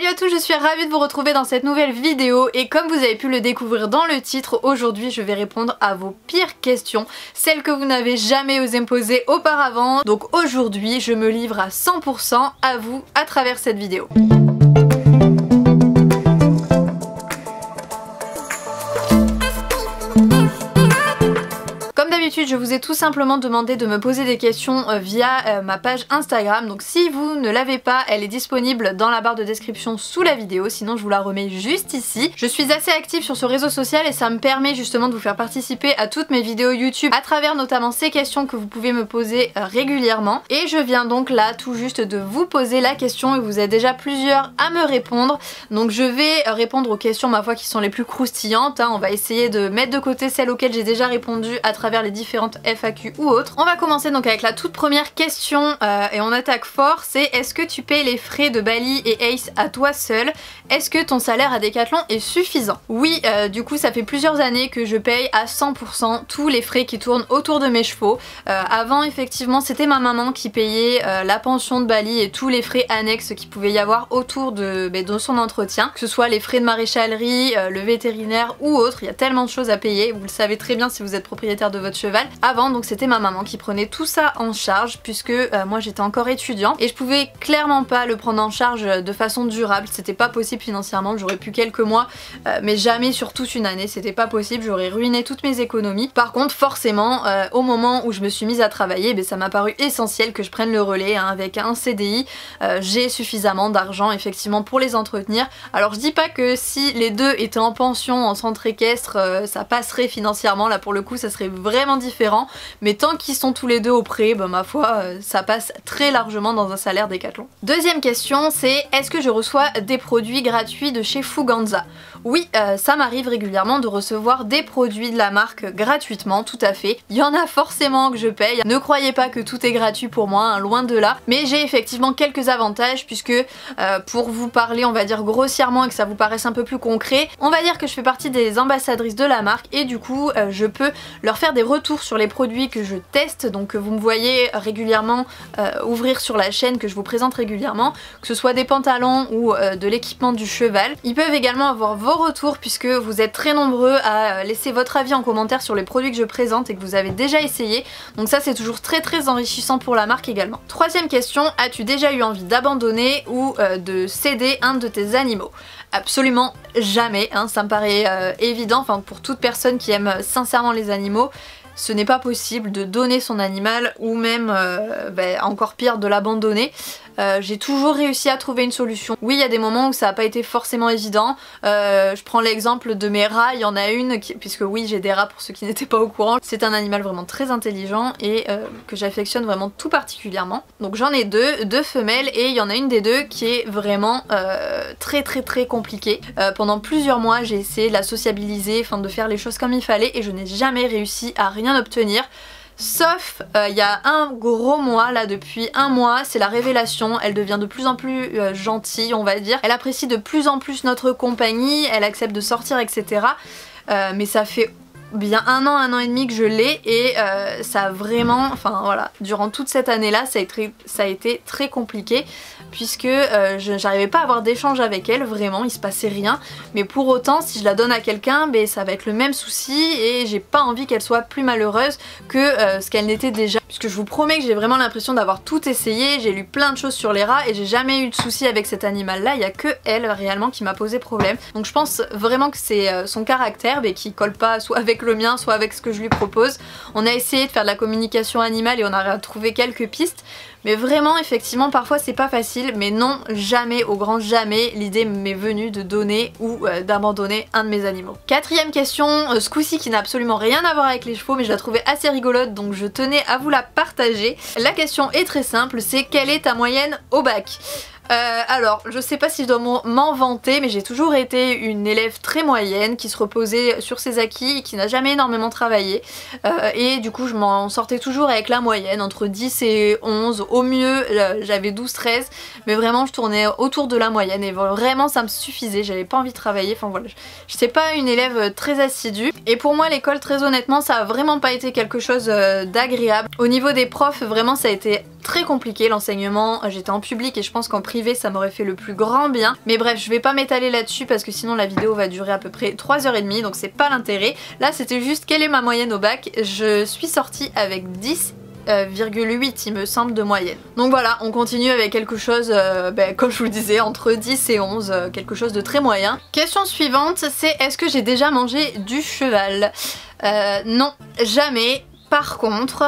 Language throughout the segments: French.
Salut à tous, je suis ravie de vous retrouver dans cette nouvelle vidéo et comme vous avez pu le découvrir dans le titre, aujourd'hui je vais répondre à vos pires questions, celles que vous n'avez jamais osé me poser auparavant. Donc aujourd'hui je me livre à 100% à vous à travers cette vidéo. Comme d'habitude, je vous ai tout simplement demandé de me poser des questions via ma page Instagram. Donc si vous ne l'avez pas, elle est disponible dans la barre de description sous la vidéo. Sinon, je vous la remets juste ici. Je suis assez active sur ce réseau social et ça me permet justement de vous faire participer à toutes mes vidéos YouTube à travers notamment ces questions que vous pouvez me poser régulièrement. Et je viens donc là tout juste de vous poser la question et vous êtes déjà plusieurs à me répondre. Donc je vais répondre aux questions, ma foi, qui sont les plus croustillantes. On va essayer de mettre de côté celles auxquelles j'ai déjà répondu à travers les différentes FAQ ou autres. On va commencer donc avec la toute première question et on attaque fort, c'est est-ce que tu payes les frais de Bali et Ace à toi seul? Est-ce que ton salaire à Decathlon est suffisant? Oui, du coup ça fait plusieurs années que je paye à 100% tous les frais qui tournent autour de mes chevaux. Avant effectivement c'était ma maman qui payait la pension de Bali et tous les frais annexes qu'il pouvait y avoir autour de son entretien, que ce soit les frais de maréchalerie, le vétérinaire ou autre. Il y a tellement de choses à payer, vous le savez très bien si vous êtes propriétaire de votre cheval. Avant donc c'était ma maman qui prenait tout ça en charge puisque moi j'étais encore étudiant et je pouvais clairement pas le prendre en charge de façon durable, c'était pas possible financièrement, j'aurais pu quelques mois mais jamais sur toute une année, c'était pas possible, j'aurais ruiné toutes mes économies. Par contre forcément au moment où je me suis mise à travailler, ça m'a paru essentiel que je prenne le relais avec un CDI, j'ai suffisamment d'argent effectivement pour les entretenir. Alors je dis pas que si les deux étaient en pension en centre équestre ça passerait financièrement, là pour le coup ça serait vraiment différent, mais tant qu'ils sont tous les deux au pré, ma foi ça passe très largement dans un salaire Decathlon. Deuxième question, c'est est-ce que je reçois des produits gratuits de chez Fuganza? Oui, ça m'arrive régulièrement de recevoir des produits de la marque gratuitement, tout à fait. Il y en a forcément que je paye, ne croyez pas que tout est gratuit pour moi, loin de là, mais j'ai effectivement quelques avantages puisque pour vous parler on va dire grossièrement et que ça vous paraisse un peu plus concret, on va dire que je fais partie des ambassadrices de la marque et du coup je peux leur faire des retours sur les produits que je teste, donc que vous me voyez régulièrement ouvrir sur la chaîne, que je vous présente régulièrement, que ce soit des pantalons ou de l'équipement du cheval. Ils peuvent également avoir vos retours puisque vous êtes très nombreux à laisser votre avis en commentaire sur les produits que je présente et que vous avez déjà essayé, donc ça c'est toujours très enrichissant pour la marque également. Troisième question, as-tu déjà eu envie d'abandonner ou de céder un de tes animaux? Absolument jamais, ça me paraît évident, enfin pour toute personne qui aime sincèrement les animaux, ce n'est pas possible de donner son animal ou même encore pire de l'abandonner. J'ai toujours réussi à trouver une solution. Oui, il y a des moments où ça n'a pas été forcément évident. Je prends l'exemple de mes rats, il y en a une puisque oui j'ai des rats pour ceux qui n'étaient pas au courant. C'est un animal vraiment très intelligent et que j'affectionne vraiment tout particulièrement. Donc j'en ai deux femelles et il y en a une des deux qui est vraiment très compliquée. Pendant plusieurs mois j'ai essayé de la sociabiliser, de faire les choses comme il fallait et je n'ai jamais réussi à rien obtenir. Sauf il y a un gros mois, là depuis un mois, c'est la révélation, elle devient de plus en plus gentille on va dire, elle apprécie de plus en plus notre compagnie, elle accepte de sortir etc. Mais ça fait bien un an et demi que je l'ai et ça a vraiment, voilà, durant toute cette année là ça a été très compliqué puisque j'arrivais pas à avoir d'échange avec elle, vraiment il se passait rien, mais pour autant si je la donne à quelqu'un ça va être le même souci et j'ai pas envie qu'elle soit plus malheureuse que ce qu'elle n'était déjà, puisque je vous promets que j'ai vraiment l'impression d'avoir tout essayé, j'ai lu plein de choses sur les rats et j'ai jamais eu de soucis avec cet animal là, il y a que elle réellement qui m'a posé problème. Donc je pense vraiment que c'est son caractère qui colle pas soit avec le mien soit avec ce que je lui propose. On a essayé de faire de la communication animale et on a trouvé quelques pistes, mais vraiment effectivement parfois c'est pas facile, mais non, jamais, au grand jamais, l'idée m'est venue de donner ou d'abandonner un de mes animaux. Quatrième question, ce coup-ci qui n'a absolument rien à voir avec les chevaux mais je la trouvais assez rigolote donc je tenais à vous la partager. La question est très simple, c'est quelle est ta moyenne au bac? Alors, je sais pas si je dois m'en vanter, mais j'ai toujours été une élève très moyenne qui se reposait sur ses acquis et qui n'a jamais énormément travaillé. Et du coup, je m'en sortais toujours avec la moyenne, entre 10 et 11. Au mieux, j'avais 12-13, mais vraiment, je tournais autour de la moyenne et vraiment, ça me suffisait. J'avais pas envie de travailler. Enfin voilà, je sais pas une élève très assidue. Et pour moi, l'école, très honnêtement, ça a vraiment pas été quelque chose d'agréable. Au niveau des profs, vraiment, ça a été très compliqué l'enseignement, j'étais en public et je pense qu'en privé ça m'aurait fait le plus grand bien. Mais bref, je vais pas m'étaler là-dessus parce que sinon la vidéo va durer à peu près 3h30, donc c'est pas l'intérêt. Là c'était juste quelle est ma moyenne au bac. Je suis sortie avec 10,8 il me semble de moyenne. Donc voilà, on continue avec quelque chose, comme je vous le disais, entre 10 et 11, quelque chose de très moyen. Question suivante, c'est est-ce que j'ai déjà mangé du cheval? Non, jamais. Par contre,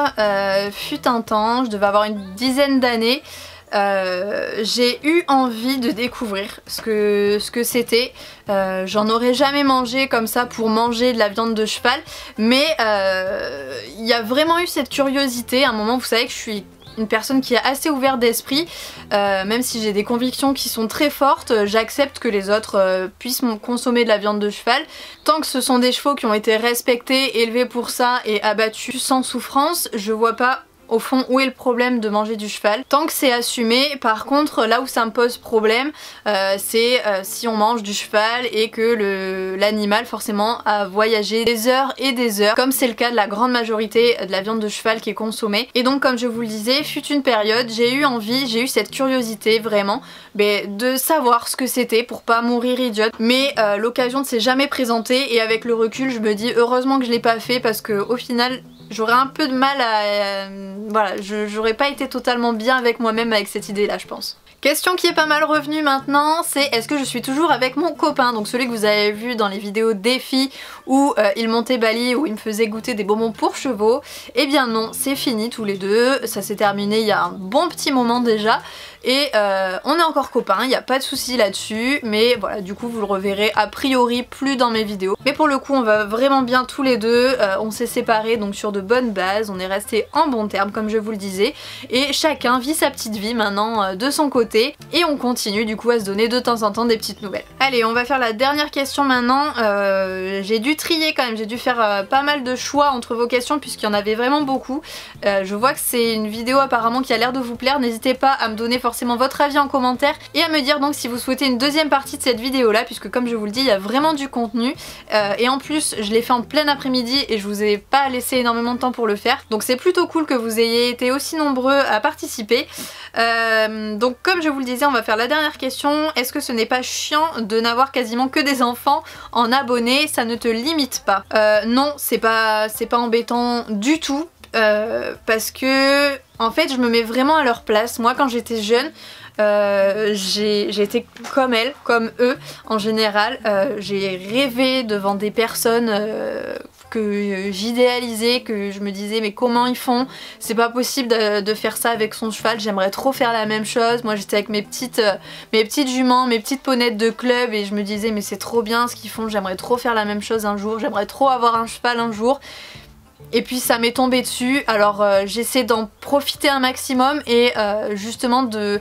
fut un temps, je devais avoir une dizaine d'années, j'ai eu envie de découvrir ce que c'était. J'en aurais jamais mangé comme ça pour manger de la viande de cheval, mais il y a vraiment eu cette curiosité. À un moment, vous savez que je suis une personne qui est assez ouverte d'esprit, même si j'ai des convictions qui sont très fortes, j'accepte que les autres puissent consommer de la viande de cheval. Tant que ce sont des chevaux qui ont été respectés, élevés pour ça et abattus sans souffrance, je vois pas au fond où est le problème de manger du cheval. Tant que c'est assumé, par contre là où ça me pose problème, c'est si on mange du cheval et que l'animal forcément a voyagé des heures et des heures, comme c'est le cas de la grande majorité de la viande de cheval qui est consommée. Et donc comme je vous le disais, fut une période, j'ai eu envie, j'ai eu cette curiosité vraiment de savoir ce que c'était pour pas mourir idiote. Mais l'occasion ne s'est jamais présentée et avec le recul je me dis heureusement que je l'ai pas fait parce que au final j'aurais un peu de mal à... voilà, j'aurais pas été totalement bien avec moi-même avec cette idée là je pense. Question qui est pas mal revenue maintenant, c'est est-ce que je suis toujours avec mon copain, donc celui que vous avez vu dans les vidéos défis où il montait Bali, où il me faisait goûter des bonbons pour chevaux. Eh bien non, c'est fini tous les deux, ça s'est terminé il y a un bon petit moment déjà. Et on est encore copains, il n'y a pas de souci là-dessus, mais voilà, du coup vous le reverrez a priori plus dans mes vidéos. Mais pour le coup on va vraiment bien tous les deux, on s'est séparés donc sur de bonnes bases, on est restés en bons termes comme je vous le disais, et chacun vit sa petite vie maintenant de son côté, et on continue du coup à se donner de temps en temps des petites nouvelles. Allez, on va faire la dernière question maintenant. J'ai dû trier quand même, j'ai dû faire pas mal de choix entre vos questions puisqu'il y en avait vraiment beaucoup. Je vois que c'est une vidéo apparemment qui a l'air de vous plaire, n'hésitez pas à me donner forcément votre avis en commentaire et à me dire donc si vous souhaitez une deuxième partie de cette vidéo là, puisque comme je vous le dis il y a vraiment du contenu et en plus je l'ai fait en plein après-midi et je vous ai pas laissé énormément de temps pour le faire, donc c'est plutôt cool que vous ayez été aussi nombreux à participer. Donc comme je vous le disais, on va faire la dernière question. Est-ce que ce n'est pas chiant de n'avoir quasiment que des enfants en abonnés? Ça ne te limite pas? Non, c'est pas embêtant du tout. Parce que en fait je me mets vraiment à leur place. Moi quand j'étais jeune j'étais comme elles, comme eux en général, j'ai rêvé devant des personnes que j'idéalisais, que je me disais mais comment ils font, c'est pas possible de faire ça avec son cheval, j'aimerais trop faire la même chose. Moi j'étais avec mes petites juments, mes petites ponnettes de club et je me disais mais c'est trop bien ce qu'ils font, j'aimerais trop faire la même chose un jour, j'aimerais trop avoir un cheval un jour. Et puis ça m'est tombé dessus, alors j'essaie d'en profiter un maximum et justement de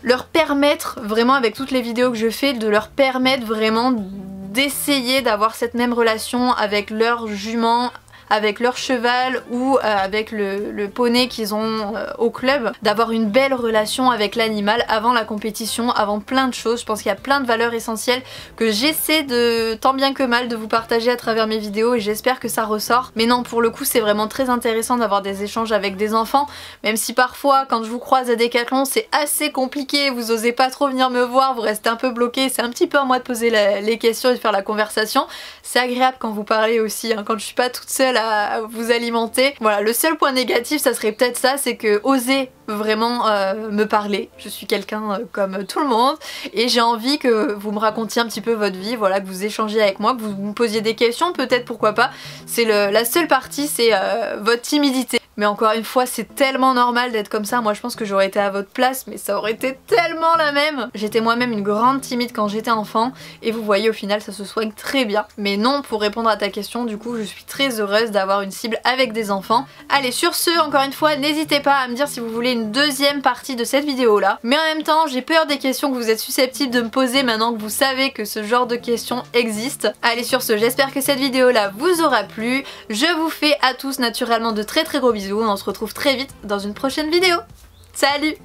leur permettre, vraiment avec toutes les vidéos que je fais, de leur permettre vraiment d'essayer d'avoir cette même relation avec leur jument, avec leur cheval ou avec le poney qu'ils ont au club, d'avoir une belle relation avec l'animal avant la compétition, avant plein de choses. Je pense qu'il y a plein de valeurs essentielles que j'essaie de tant bien que mal de vous partager à travers mes vidéos et j'espère que ça ressort. Mais non, pour le coup c'est vraiment très intéressant d'avoir des échanges avec des enfants, même si parfois quand je vous croise à Decathlon c'est assez compliqué, vous osez pas trop venir me voir, vous restez un peu bloqué, c'est un petit peu à moi de poser les questions et de faire la conversation. C'est agréable quand vous parlez aussi, hein, quand je suis pas toute seule à vous alimenter. Voilà, le seul point négatif ça serait peut-être ça, c'est que oser vraiment me parler. Je suis quelqu'un comme tout le monde et j'ai envie que vous me racontiez un petit peu votre vie, voilà, que vous échangiez avec moi, que vous me posiez des questions peut-être, pourquoi pas. C'est la seule partie, c'est votre timidité. Mais encore une fois c'est tellement normal d'être comme ça, moi je pense que j'aurais été à votre place mais ça aurait été tellement la même. J'étais moi-même une grande timide quand j'étais enfant et vous voyez au final ça se soigne très bien. Mais non, pour répondre à ta question, du coup je suis très heureuse d'avoir une cible avec des enfants. Allez, sur ce, encore une fois n'hésitez pas à me dire si vous voulez une deuxième partie de cette vidéo là. Mais en même temps j'ai peur des questions que vous êtes susceptibles de me poser maintenant que vous savez que ce genre de questions existe. Allez, sur ce, j'espère que cette vidéo là vous aura plu. Je vous fais à tous naturellement de très gros bisous. On se retrouve très vite dans une prochaine vidéo. Salut!